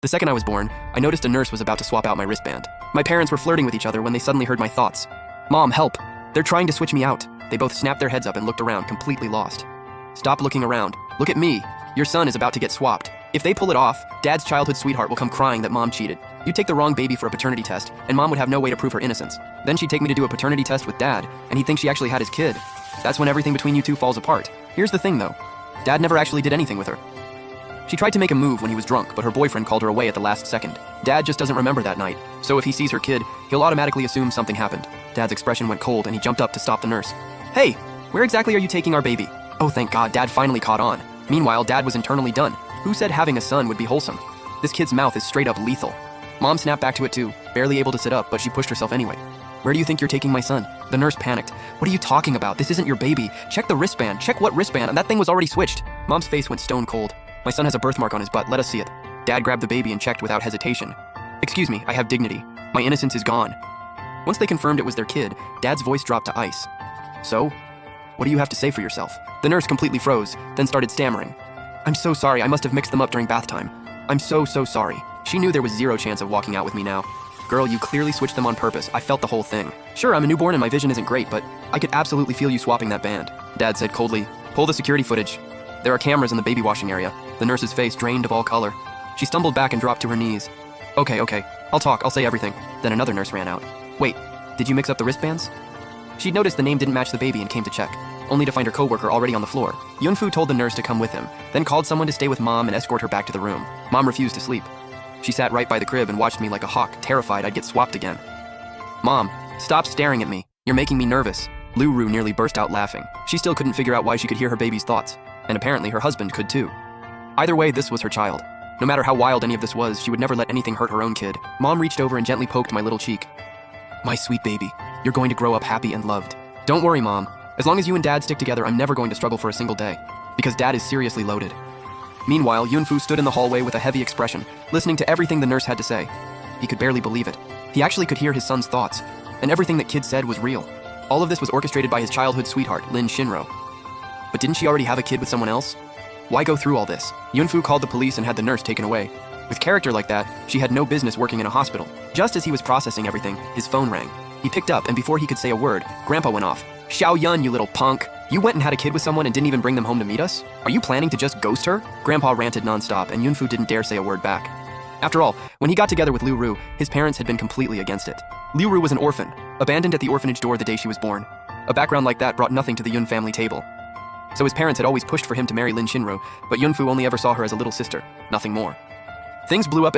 The second I was born, I noticed a nurse was about to swap out my wristband. My parents were flirting with each other when they suddenly heard my thoughts. "Mom, help! They're trying to switch me out." They both snapped their heads up and looked around, completely lost. "Stop looking around. Look at me. Your son is about to get swapped. If they pull it off, Dad's childhood sweetheart will come crying that Mom cheated. You'd take the wrong baby for a paternity test, and Mom would have no way to prove her innocence. Then she'd take me to do a paternity test with Dad, and he'd think she actually had his kid. That's when everything between you two falls apart. Here's the thing, though. Dad never actually did anything with her. She tried to make a move when he was drunk, but her boyfriend called her away at the last second. Dad just doesn't remember that night, so if he sees her kid, he'll automatically assume something happened." Dad's expression went cold, and he jumped up to stop the nurse. "Hey, where exactly are you taking our baby?" Oh, thank God, Dad finally caught on. Meanwhile, Dad was internally done. Who said having a son would be wholesome? This kid's mouth is straight up lethal. Mom snapped back to it too, barely able to sit up, but she pushed herself anyway. "Where do you think you're taking my son?" The nurse panicked. "What are you talking about? This isn't your baby. Check the wristband. Check what wristband? And that thing was already switched." Mom's face went stone cold. "My son has a birthmark on his butt. Let us see it." Dad grabbed the baby and checked without hesitation. "Excuse me, I have dignity. My innocence is gone." Once they confirmed it was their kid, Dad's voice dropped to ice. "So, what do you have to say for yourself?" The nurse completely froze, then started stammering. "I'm so sorry. I must have mixed them up during bath time. I'm so sorry." She knew there was zero chance of walking out with me now. "Girl, you clearly switched them on purpose. I felt the whole thing. Sure, I'm a newborn and my vision isn't great, but I could absolutely feel you swapping that band." Dad said coldly, "Pull the security footage. There are cameras in the baby washing area." The nurse's face drained of all color. She stumbled back and dropped to her knees. Okay, I'll talk. I'll say everything." Then another nurse ran out. "Wait, did you mix up the wristbands?" She'd noticed the name didn't match the baby and came to check, only to find her coworker already on the floor. Yunfu told the nurse to come with him, then called someone to stay with Mom and escort her back to the room. Mom refused to sleep. She sat right by the crib and watched me like a hawk, terrified I'd get swapped again. "Mom, stop staring at me. You're making me nervous." Lu Ru nearly burst out laughing. She still couldn't figure out why she could hear her baby's thoughts, and apparently her husband could too. Either way, this was her child. No matter how wild any of this was, she would never let anything hurt her own kid. Mom reached over and gently poked my little cheek. "My sweet baby, you're going to grow up happy and loved. Don't worry, Mom. As long as you and Dad stick together, I'm never going to struggle for a single day, because Dad is seriously loaded." Meanwhile, Yunfu stood in the hallway with a heavy expression, listening to everything the nurse had to say. He could barely believe it. He actually could hear his son's thoughts, and everything that kid said was real. All of this was orchestrated by his childhood sweetheart, Lin Shinro. But didn't she already have a kid with someone else? Why go through all this? Yunfu called the police and had the nurse taken away. With character like that, she had no business working in a hospital. Just as he was processing everything, his phone rang. He picked up, and before he could say a word, Grandpa went off. "Xiao Yun, you little punk. You went and had a kid with someone and didn't even bring them home to meet us? Are you planning to just ghost her?" Grandpa ranted nonstop, and Yunfu didn't dare say a word back. After all, when he got together with Lu Ru, his parents had been completely against it. Lu Ru was an orphan, abandoned at the orphanage door the day she was born. A background like that brought nothing to the Yun family table. So his parents had always pushed for him to marry Lin Shinro, but Yunfu only ever saw her as a little sister, nothing more. Things blew up